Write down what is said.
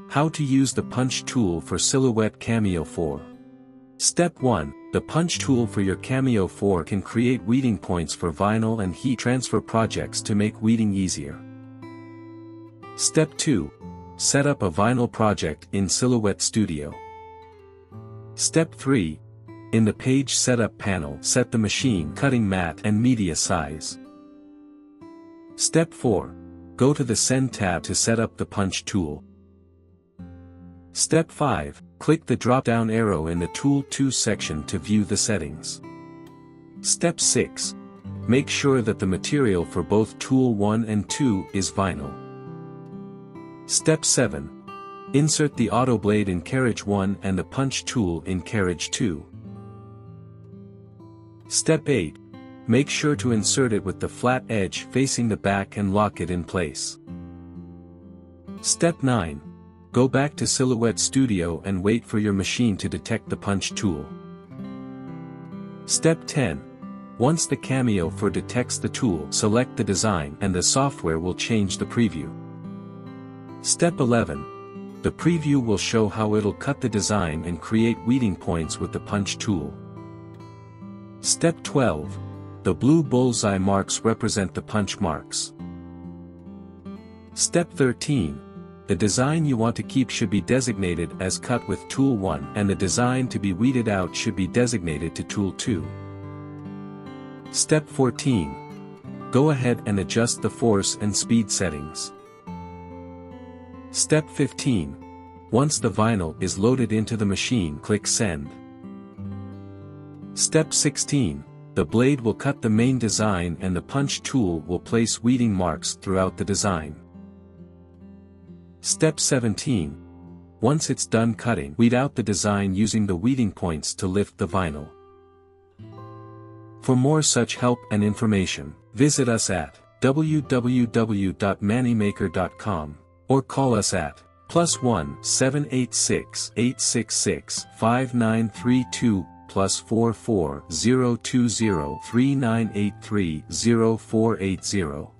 How to use the punch tool for Silhouette Cameo 4. Step 1. The punch tool for your Cameo 4 can create weeding points for vinyl and heat transfer projects to make weeding easier. Step 2. Set up a vinyl project in Silhouette Studio. Step 3. In the page setup panel, set the machine cutting mat and media size. Step 4. Go to the Send tab to set up the punch tool. Step 5. Click the drop-down arrow in the Tool 2 section to view the settings. Step 6. Make sure that the material for both Tool 1 and 2 is vinyl. Step 7. Insert the Autoblade in carriage 1 and the punch tool in carriage 2. Step 8. Make sure to insert it with the flat edge facing the back and lock it in place. Step 9. Go back to Silhouette Studio and wait for your machine to detect the punch tool. Step 10. Once the Cameo 4 detects the tool, select the design and the software will change the preview. Step 11. The preview will show how it'll cut the design and create weeding points with the punch tool. Step 12. The blue bullseye marks represent the punch marks. Step 13. The design you want to keep should be designated as cut with Tool 1 and the design to be weeded out should be designated to Tool 2. Step 14. Go ahead and adjust the force and speed settings. Step 15. Once the vinyl is loaded into the machine, click Send. Step 16. The blade will cut the main design and the punch tool will place weeding marks throughout the design. Step 17. Once it's done cutting, weed out the design using the weeding points to lift the vinyl. For more such help and information, visit us at www.mannymaker.com or call us at +1 786 866 5932 +44 020 3983 0480.